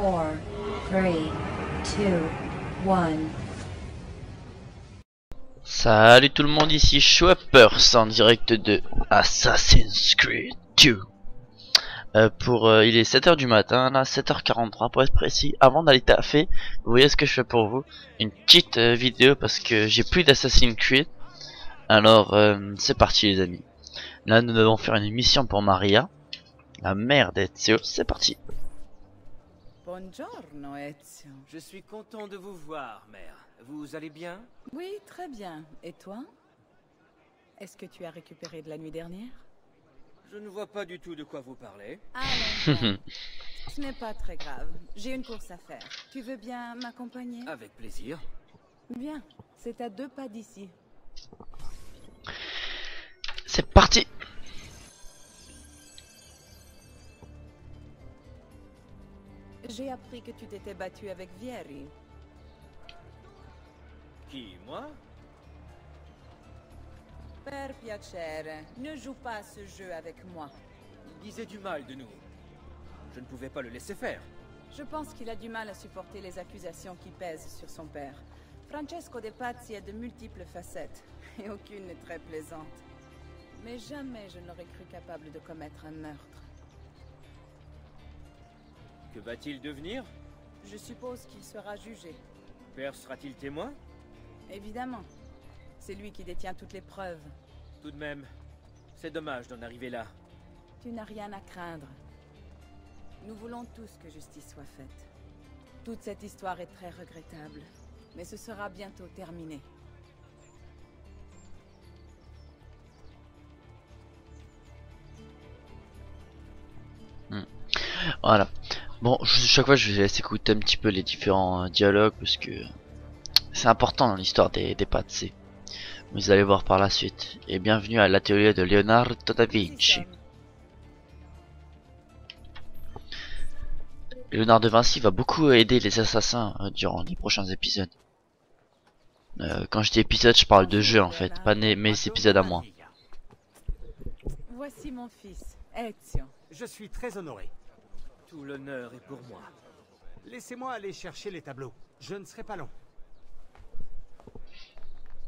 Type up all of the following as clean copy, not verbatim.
4, 3, 2, 1. Salut tout le monde, ici Schweppers en direct de Assassin's Creed 2. Il est 7h du matin, là 7h43 pour être précis. Avant d'aller taffer, vous voyez ce que je fais pour vous. Une petite vidéo parce que j'ai plus d'Assassin's Creed. Alors c'est parti les amis. Là nous devons faire une mission pour Maria, la mère d'Ezio. C'est parti. Buongiorno, Ezio. Je suis content de vous voir, mère. Vous allez bien? Oui, très bien. Et toi? Est-ce que tu as récupéré de la nuit dernière? Je ne vois pas du tout de quoi vous parlez. Allons, bien. Ce n'est pas très grave. J'ai une course à faire. Tu veux bien m'accompagner? Avec plaisir. Bien. C'est à 2 pas d'ici. C'est parti. J'ai appris que tu t'étais battu avec Vieri. Qui, moi? Per piacere, ne joue pas à ce jeu avec moi. Il disait du mal de nous. Je ne pouvais pas le laisser faire. Je pense qu'il a du mal à supporter les accusations qui pèsent sur son père. Francesco De Pazzi a de multiples facettes, et aucune n'est très plaisante. Mais jamais je ne l'aurais cru capable de commettre un meurtre. Que va-t-il devenir? Je suppose qu'il sera jugé. Père sera-t-il témoin? Évidemment. C'est lui qui détient toutes les preuves. Tout de même, c'est dommage d'en arriver là. Tu n'as rien à craindre. Nous voulons tous que justice soit faite. Toute cette histoire est très regrettable, mais ce sera bientôt terminé. Voilà. Bon, chaque fois je vais laisser écouter un petit peu les différents dialogues parce que c'est important dans l'histoire des Pazzi. Vous allez voir par la suite. Et bienvenue à l'atelier de Leonardo da Vinci. Léonard de Vinci va beaucoup aider les assassins durant les prochains épisodes. Quand je dis épisode, je parle de jeu en fait, pas mes épisodes à moi. Voici mon fils, Ezio. Je suis très honoré. Tout l'honneur est pour moi. Laissez-moi aller chercher les tableaux. Je ne serai pas long.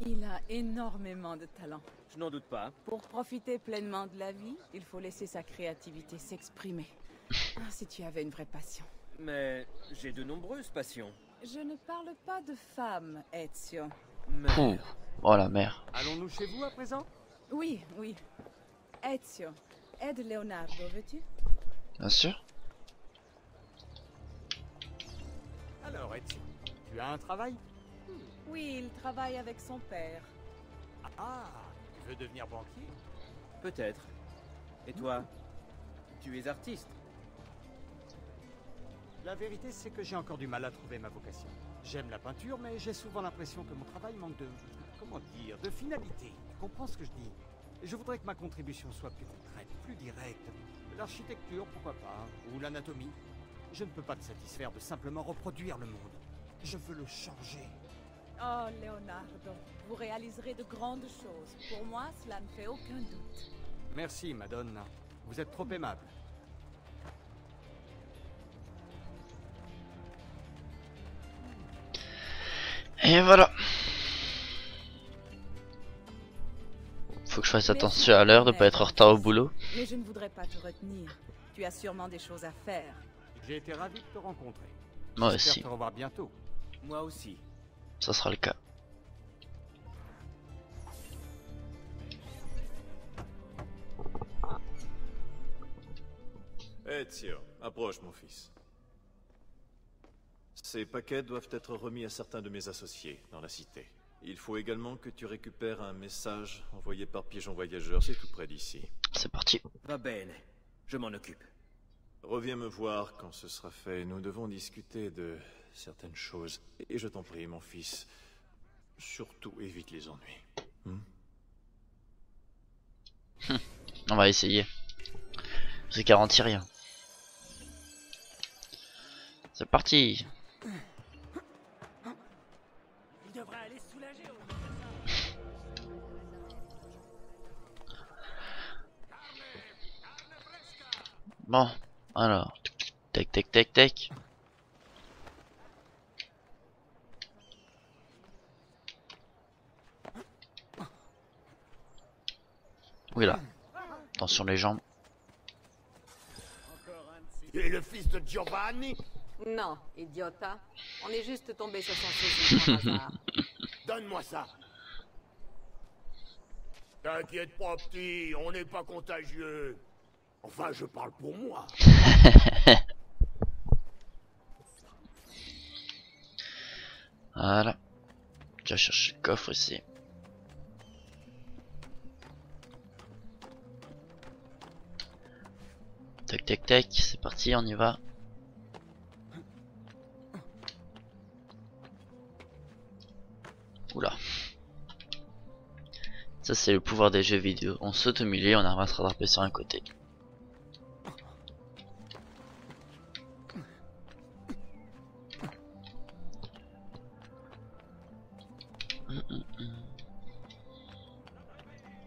Il a énormément de talent. Je n'en doute pas. Pour profiter pleinement de la vie, il faut laisser sa créativité s'exprimer. Ah, si tu avais une vraie passion. Mais j'ai de nombreuses passions. Je ne parle pas de femmes, Ezio. Pouh. Oh la mère. Allons-nous chez vous à présent? Oui, oui. Ezio, aide Leonardo, veux-tu? Bien sûr. Alors, Ezio, tu as un travail? Oui, il travaille avec son père. Ah, tu veux devenir banquier? Peut-être. Et toi? Tu es artiste? La vérité, c'est que j'ai encore du mal à trouver ma vocation. J'aime la peinture, mais j'ai souvent l'impression que mon travail manque de... comment dire? De finalité. Tu comprends ce que je dis? Je voudrais que ma contribution soit plus concrète, plus directe. L'architecture, pourquoi pas? Ou l'anatomie. Je ne peux pas te satisfaire de simplement reproduire le monde. Je veux le changer. Oh, Leonardo, vous réaliserez de grandes choses. Pour moi, cela ne fait aucun doute. Merci, Madonna. Vous êtes trop aimable. Et voilà. Faut que je fasse attention à l'heure de pas être en retard au boulot. Mais je ne voudrais pas te retenir. Tu as sûrement des choses à faire. J'ai été ravi de te rencontrer. Moi J'espère aussi, te revoir bientôt. Moi aussi. ça sera le cas. Ezio, approche mon fils. Ces paquets doivent être remis à certains de mes associés dans la cité. Il faut également que tu récupères un message envoyé par pigeon voyageur, c'est tout près d'ici. C'est parti. Va bene. Je m'en occupe. Reviens me voir quand ce sera fait. Nous devons discuter de certaines choses. Et je t'en prie, mon fils, surtout évite les ennuis. On va essayer. Je garantis rien. C'est parti. Il devrait aller se soulager. Bon, alors, tac tac tac tac. Oui là. Attention les jambes. Tu es le fils de Giovanni? Non, idiota. On est juste tombé sur son fusil par hasard. Donne-moi ça. T'inquiète pas, petit, on n'est pas contagieux. Enfin, je parle pour moi. Voilà. Je vais chercher le coffre ici. Tac tac tac, c'est parti, on y va. Oula. Ça c'est le pouvoir des jeux vidéo. On saute au milieu, on arrive à se rattraper sur un côté.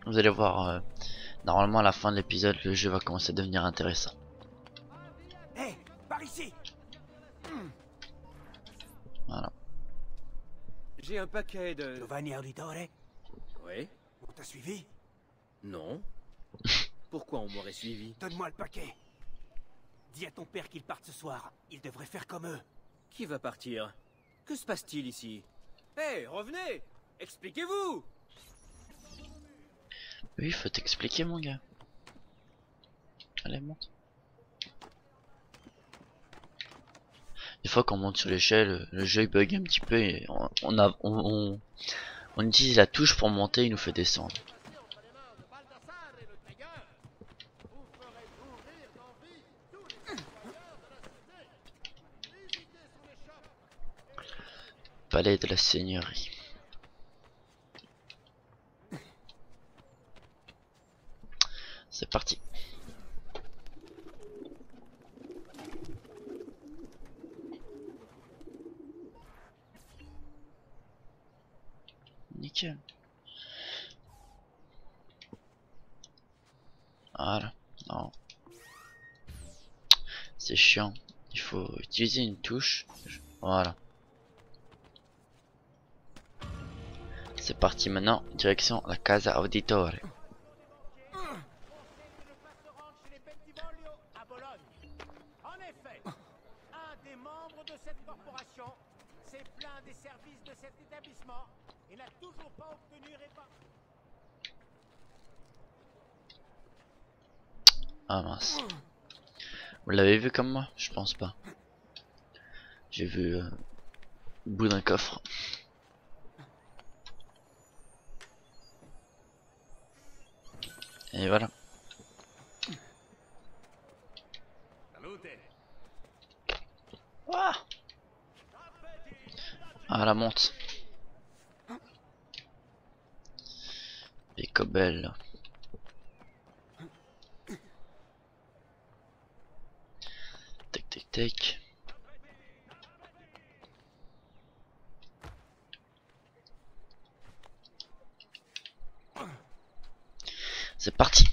Vous allez voir, normalement à la fin de l'épisode, le jeu va commencer à devenir intéressant. Hé, par ici. Voilà. J'ai un paquet de... Giovanni Auditore, Oui? on t'a suivi? Non. Pourquoi on m'aurait suivi? Donne-moi le paquet. Dis à ton père qu'il parte ce soir. Il devrait faire comme eux. Qui va partir? Que se passe-t-il ici? Hé, revenez! Expliquez-vous! Oui, faut t'expliquer mon gars. Allez, monte. Des fois qu'on monte sur l'échelle, le jeu il bug un petit peu et on utilise la touche pour monter, il nous fait descendre. Palais de la Seigneurie. C'est parti. Nickel. Voilà. Non. C'est chiant. Il faut utiliser une touche. Voilà. C'est parti maintenant. Direction la Casa Auditore. En effet, un des membres de cette corporation s'est plaint des services de cet établissement et n'a toujours pas obtenu réparation. Ah mince. Vous l'avez vu comme moi? Je pense pas. J'ai vu le bout d'un coffre. Et voilà. Ouah. Ah la monte. Picobelle. Tac tac tac. C'est parti.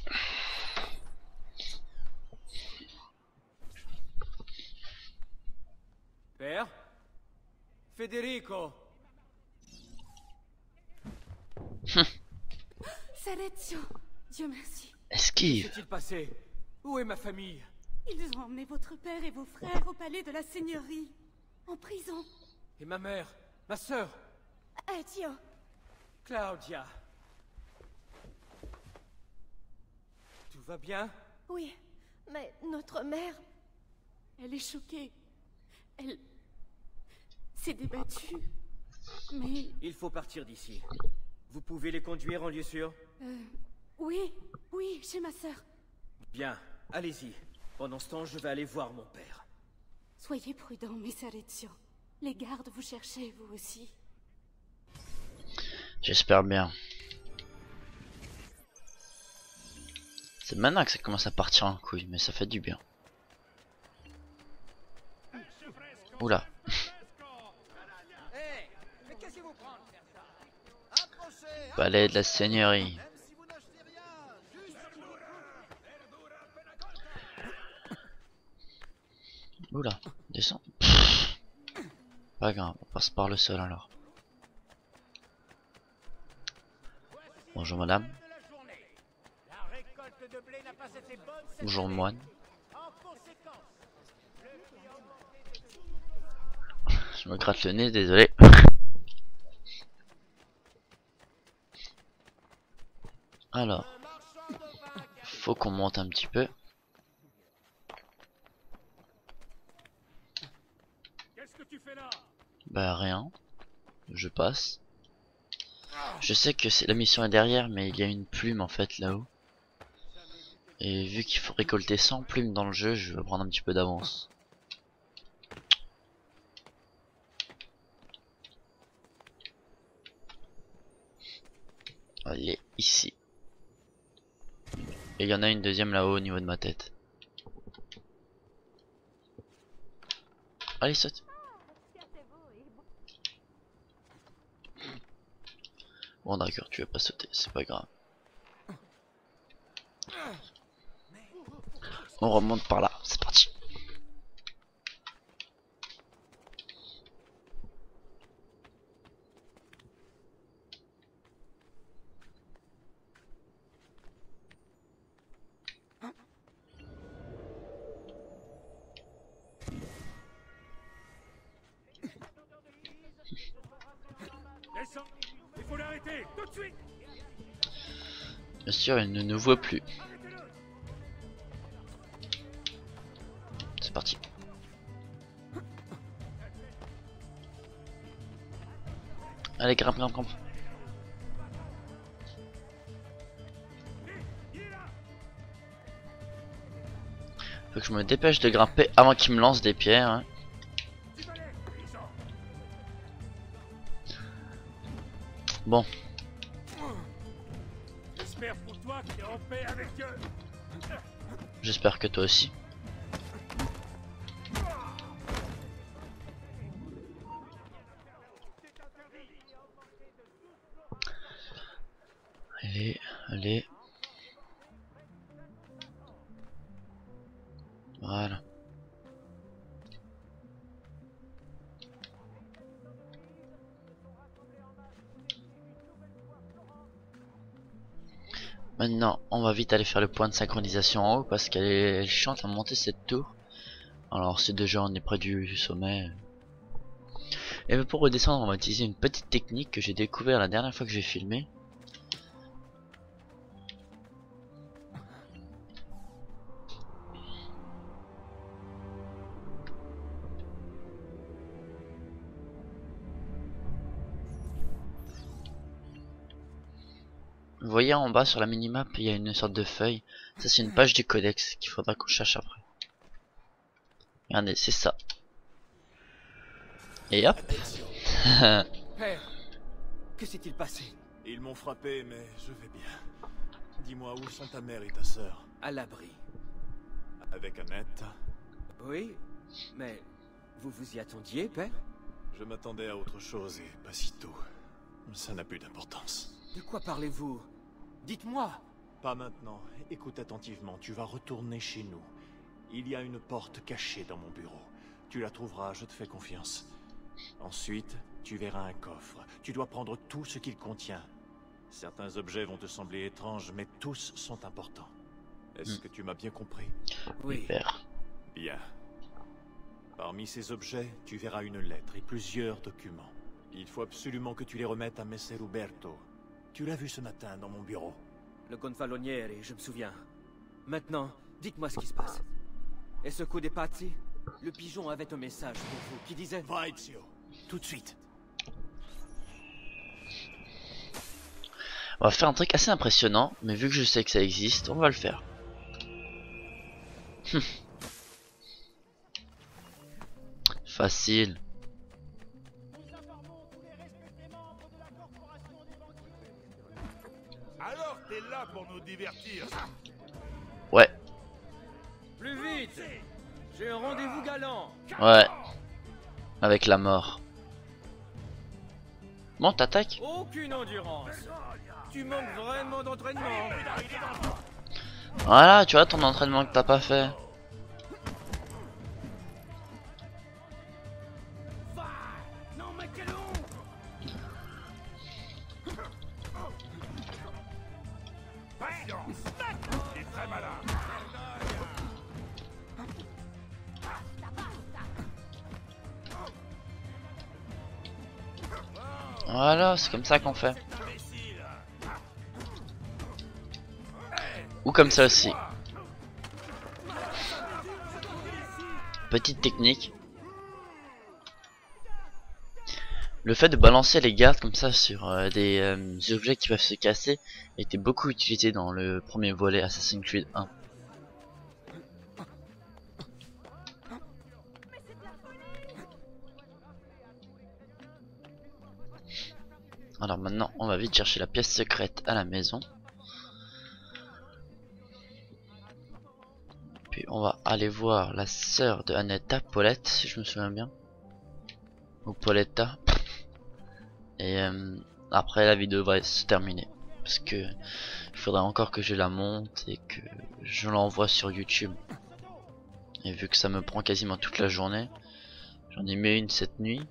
Père? Federico! Salezio, Dieu merci. Esquive. Qu'est-il passé? Où est ma famille? Ils ont emmené votre père et vos frères au palais de la Seigneurie. En prison. Et ma mère? Ma sœur? Adieu. Claudia? Tout va bien? Oui, mais notre mère... Elle est choquée. Elle... s'est débattue. Mais... Il faut partir d'ici. Vous pouvez les conduire en lieu sûr? Oui, oui, chez ma sœur. Bien, allez-y. Pendant ce temps, je vais aller voir mon père. Soyez prudent, Miss Alezio. Les gardes vous cherchaient, vous aussi. J'espère bien. C'est maintenant que ça commence à partir en couille, mais ça fait du bien. Oula. Palais de la Seigneurie. Oula, descends. Pas grave, on passe par le sol alors. Bonjour madame. de blé n'a pas été bonne cette Bonjour année. moine. En conséquence, le client Je me gratte le nez, désolé. Alors, faut qu'on monte un petit peu. Qu'est-ce que tu fais là? Bah rien. Je passe. Je sais que la mission est derrière, mais il y a une plume en fait là-haut. Et vu qu'il faut récolter 100 plumes dans le jeu, je vais prendre un petit peu d'avance. Allez, ici. Et il y en a une deuxième là-haut au niveau de ma tête. Allez, saute. Bon d'accord, tu vas pas sauter, c'est pas grave. On remonte par là, c'est parti. Descends. Il faut l'arrêter tout de suite. Bien sûr, il ne nous voit plus. C'est parti. Allez, grimpe, grimpe, grimpe. Faut que je me dépêche de grimper avant qu'il me lance des pierres. Hein. Bon. J'espère pour toi que t'es en paix avec eux. J'espère que toi aussi. Allez, allez. Voilà. Maintenant, on va vite aller faire le point de synchronisation en haut parce qu'elle est chiante à monter cette tour. Alors, c'est déjà on est près du sommet. Et pour redescendre, on va utiliser une petite technique que j'ai découvert la dernière fois que j'ai filmé. Vous voyez en bas sur la minimap, il y a une sorte de feuille. Ça c'est une page du codex qu'il faudra qu'on cherche après. Regardez, c'est ça. Et hop. Père, que s'est-il passé? Ils m'ont frappé, mais je vais bien. Dis-moi, où sont ta mère et ta sœur? À l'abri. Avec Annette? Oui, mais vous vous y attendiez, père? Je m'attendais à autre chose et pas si tôt. Ça n'a plus d'importance. De quoi parlez-vous? Dites-moi. Pas maintenant. Écoute attentivement, tu vas retourner chez nous. Il y a une porte cachée dans mon bureau. Tu la trouveras, je te fais confiance. Ensuite, tu verras un coffre. Tu dois prendre tout ce qu'il contient. Certains objets vont te sembler étranges, mais tous sont importants. Est-ce que tu m'as bien compris? Oui. Super. Bien. Parmi ces objets, tu verras une lettre et plusieurs documents. Il faut absolument que tu les remettes à Messer Uberto. Tu l'as vu ce matin dans mon bureau. Le gonfaloniere, je me souviens. Maintenant, dites-moi ce qui se passe. Et ce coup des pazzi? Le pigeon avait un message pour vous qui disait... Va, Ezio. Tout de suite. On va faire un truc assez impressionnant, mais vu que je sais que ça existe, on va le faire. Facile. Alors t'es là pour nous divertir. Ouais, Plus vite! J'ai un rendez-vous galant! ouais. Avec la mort. Bon, t'attaques. Aucune endurance! Tu manques vraiment d'entraînement! Voilà, tu vois ton entraînement que t'as pas fait. Non mais quelle honte! Patience! Les Voilà, c'est comme ça qu'on fait. Ou comme ça aussi. Petite technique. Le fait de balancer les gardes comme ça sur des objets qui peuvent se casser était beaucoup utilisé dans le premier volet Assassin's Creed 1. Alors maintenant on va vite chercher la pièce secrète à la maison. Puis on va aller voir la sœur de Annetta, Paulette si je me souviens bien. Ou Pauletta. Et après la vidéo va se terminer. Parce que il faudrait encore que je la monte et que je l'envoie sur YouTube. Et vu que ça me prend quasiment toute la journée, j'en ai mis une cette nuit.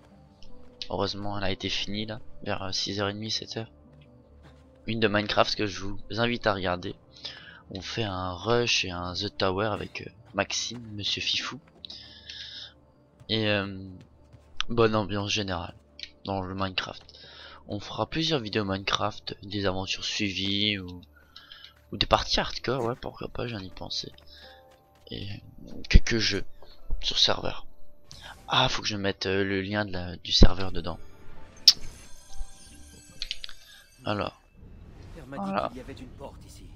Heureusement elle a été finie là, vers 6h30, 7h. Une de Minecraft que je vous invite à regarder. On fait un rush et un The Tower avec Maxime, Monsieur Fifou. Et bonne ambiance générale dans le Minecraft. On fera plusieurs vidéos Minecraft, des aventures suivies ou des parties hardcore, ouais pourquoi pas, j'en ai pensé. Et quelques jeux sur serveur. Ah, faut que je mette le lien du serveur dedans. Alors. Père m'a dit Voilà. qu'il y avait une porte ici.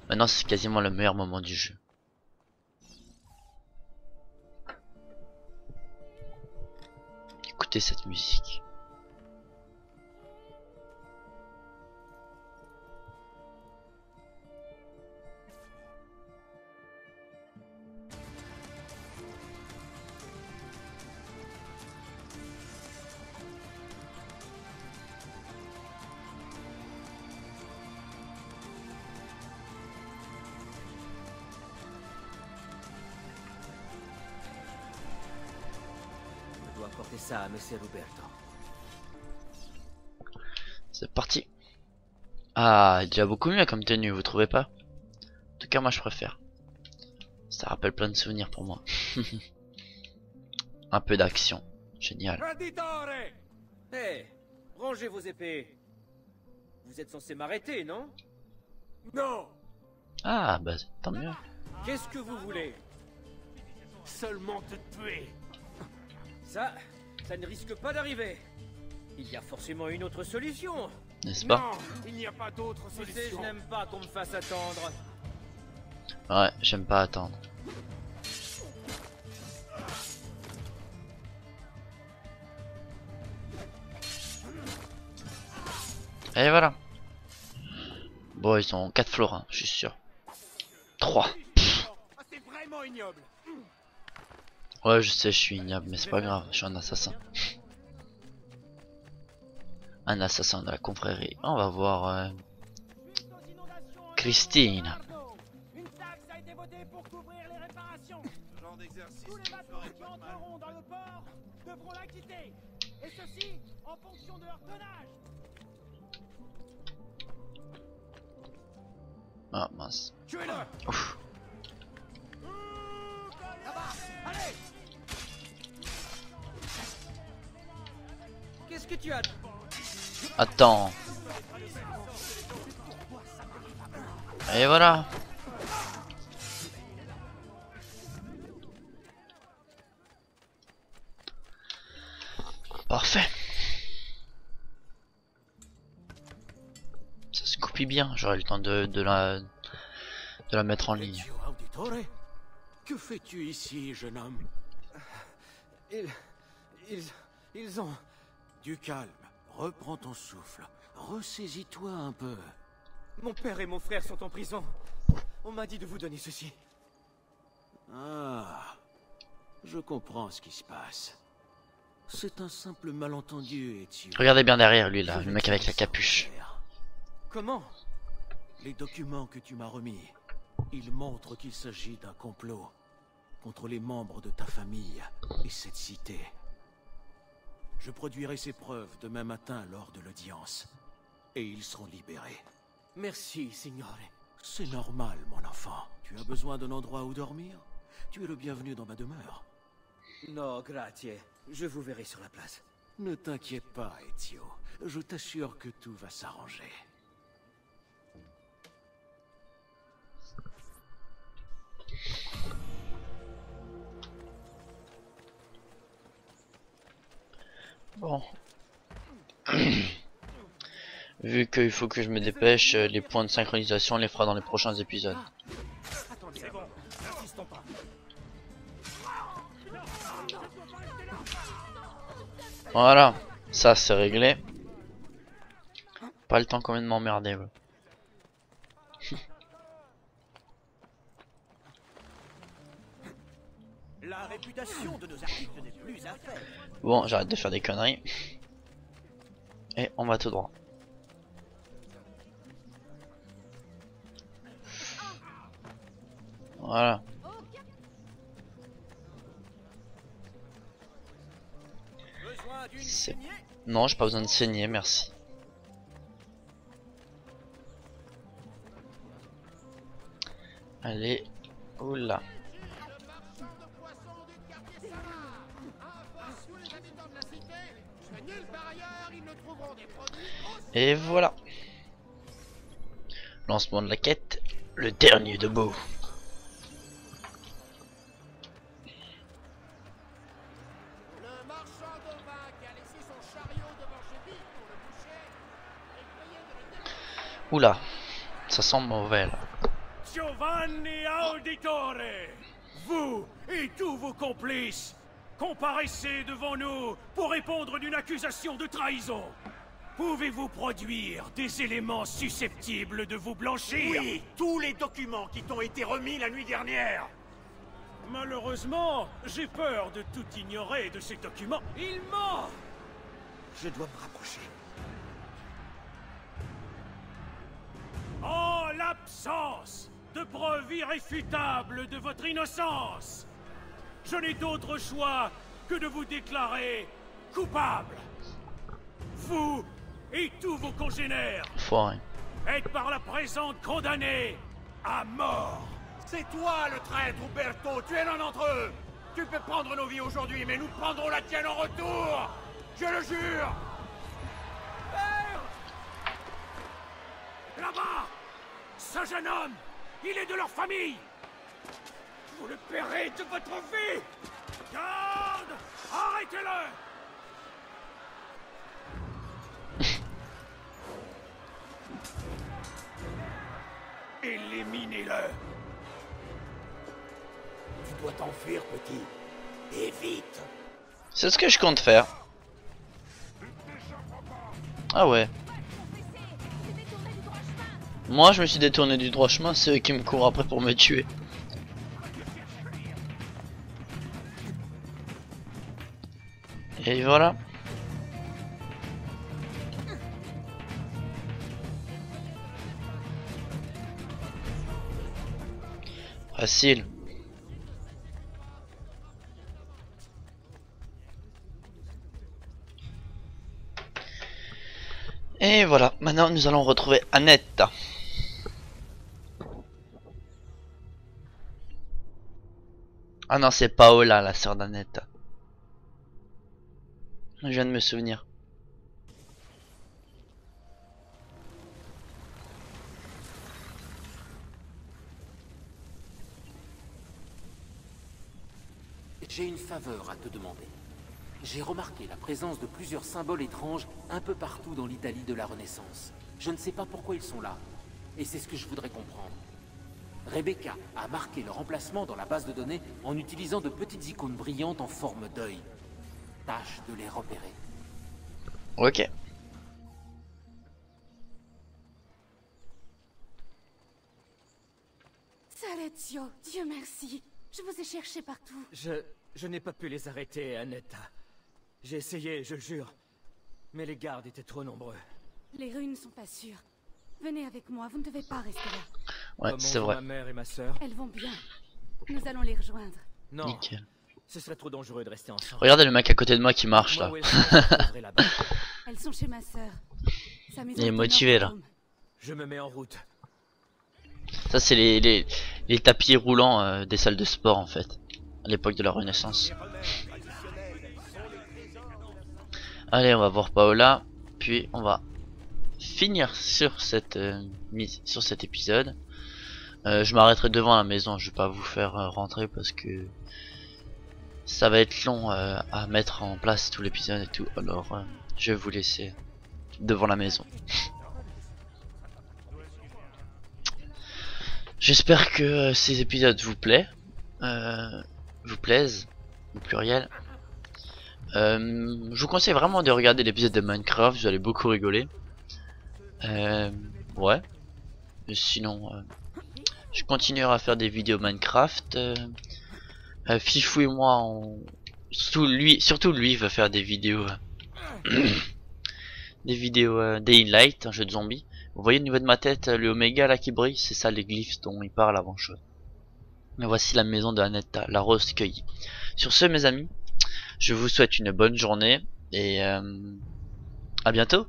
Maintenant c'est quasiment le meilleur moment du jeu. Écoutez cette musique. Je dois apporter ça à Messer Roberto. C'est parti. Ah, déjà beaucoup mieux comme tenue, vous trouvez pas? En tout cas moi je préfère. Ça rappelle plein de souvenirs pour moi. Un peu d'action. Génial. Hé, rangez vos épées. Vous êtes censé m'arrêter, non? Non. Ah bah tant mieux. Qu'est-ce que vous voulez? Seulement te tuer. Ça ne risque pas d'arriver. Il y a forcément une autre solution. N'est-ce pas? Non, il n'y a pas d'autre Tu sais, je solution. n'aime pas qu'on me fasse attendre. Ouais, j'aime pas attendre. Et voilà. Bon, ils sont 4 florins, je suis sûr. 3. Ah, c'est vraiment ignoble. Ouais, je sais, je suis ignoble, mais c'est pas grave, je suis un assassin. Un assassin de la confrérie. On va voir Christine. Une taxe a été votée pour couvrir les réparations. Ce genre d'exercice. Tous les bateaux qui entreront dans le port devront l'acquitter. Et ceci en fonction de leur tonnage. Ah mince. Tuez-le. Ouf. Là-bas. Allez. Qu'est-ce que tu as? Attends. Et voilà. Parfait. Ça se copie bien, j'aurai le temps de la mettre en ligne. Ezio Auditore? Que fais-tu ici, jeune homme? Ils ont... Du calme, reprends ton souffle, ressaisis-toi un peu. Mon père et mon frère sont en prison. On m'a dit de vous donner ceci. Ah, je comprends ce qui se passe. C'est un simple malentendu, Ezio. Regardez bien derrière lui là, Je le mec vais avec te la laisser capuche. faire. Comment? Les documents que tu m'as remis, ils montrent qu'il s'agit d'un complot contre les membres de ta famille et cette cité. Je produirai ces preuves demain matin lors de l'audience, et ils seront libérés. Merci, signore. C'est normal, mon enfant. Tu as besoin d'un endroit où dormir? Tu es le bienvenu dans ma demeure. No, grazie. Je vous verrai sur la place. Ne t'inquiète pas, Ezio. Je t'assure que tout va s'arranger. Bon. Vu qu'il faut que je me dépêche, les points de synchronisation on les fera dans les prochains épisodes. Attendez, c'est bon, n'insistons pas. Voilà, ça c'est réglé. Pas le temps quand même de m'emmerder. Ouais. La réputation de nos artistes n'est plus à faire. Bon, j'arrête de faire des conneries. Et on va tout droit. Voilà. Besoin d'une C'est- saignée? Non, j'ai pas besoin de saigner, merci. Allez, oula. Et voilà. Lancement de la quête, le dernier debout. Le marchand de vin qui a laissé son chariot devant chez lui pour le boucher est prié de le débarrasser. Oula, ça sent mauvais là. Giovanni Auditore, vous et tous vos complices, comparaissez devant nous pour répondre d'une accusation de trahison. Pouvez-vous produire des éléments susceptibles de vous blanchir? Oui, tous les documents qui t'ont été remis la nuit dernière. Malheureusement, j'ai peur de tout ignorer de ces documents. Il ment! Je dois me rapprocher. En l'absence de preuves irréfutables de votre innocence, je n'ai d'autre choix que de vous déclarer coupable. Vous et tous vos congénères Foiré. êtes par la présente condamnés à mort. C'est toi le traître, Uberto. Tu es l'un d'entre eux. Tu peux prendre nos vies aujourd'hui, mais nous prendrons la tienne en retour. Je le jure. Là-bas, ce jeune homme, il est de leur famille. Vous le paierez de votre vie. Garde, arrêtez-le. Éliminez-le. Tu dois t'enfuir, petit. Et vite. C'est ce que je compte faire. Ah ouais. Moi je me suis détourné du droit chemin, c'est eux qui me courent après pour me tuer. Et voilà. Facile. Et voilà, maintenant nous allons retrouver Annette. Ah non, c'est Paola, la sœur d'Annette. Je viens de me souvenir. J'ai une faveur à te demander. J'ai remarqué la présence de plusieurs symboles étranges un peu partout dans l'Italie de la Renaissance. Je ne sais pas pourquoi ils sont là, et c'est ce que je voudrais comprendre. Rebecca a marqué leur emplacement dans la base de données en utilisant de petites icônes brillantes en forme d'œil. Tâche de les repérer. Ok. Salezio, Dieu merci. Je vous ai cherché partout. Je n'ai pas pu les arrêter, Annetta. J'ai essayé, je jure. Mais les gardes étaient trop nombreux. Les rues ne sont pas sûres. Venez avec moi, vous ne devez pas rester là. Ouais, Comment c'est vont vrai. ma mère et ma sœur? Elles vont bien. Nous allons les rejoindre. Non, Nickel. ce serait trop dangereux de rester ensemble. Regardez le mec à côté de moi qui marche là. Moi, où elles sont, je les trouverai là-bas. Elles sont chez ma sœur. Sa maison Il est au motivé, là. nord de Rome. Je me mets en route. Ça c'est les tapis roulants des salles de sport en fait, à l'époque de la Renaissance. Allez, on va voir Paola, puis on va finir sur cette sur cet épisode. Je m'arrêterai devant la maison, je vais pas vous faire rentrer parce que ça va être long à mettre en place tout l'épisode et tout. Alors je vais vous laisser devant la maison. J'espère que ces épisodes vous plaisent, au pluriel. Je vous conseille vraiment de regarder l'épisode de Minecraft, vous allez beaucoup rigoler. Ouais. Mais sinon, je continuerai à faire des vidéos Minecraft. Fifou et moi, surtout lui va faire des vidéos, Daylight, un jeu de zombies. Vous voyez au niveau de ma tête le Oméga là qui brille, c'est ça les glyphes dont il parle avant chose. Mais voici la maison de Annetta, la rose cueillie. Sur ce mes amis, je vous souhaite une bonne journée et à bientôt.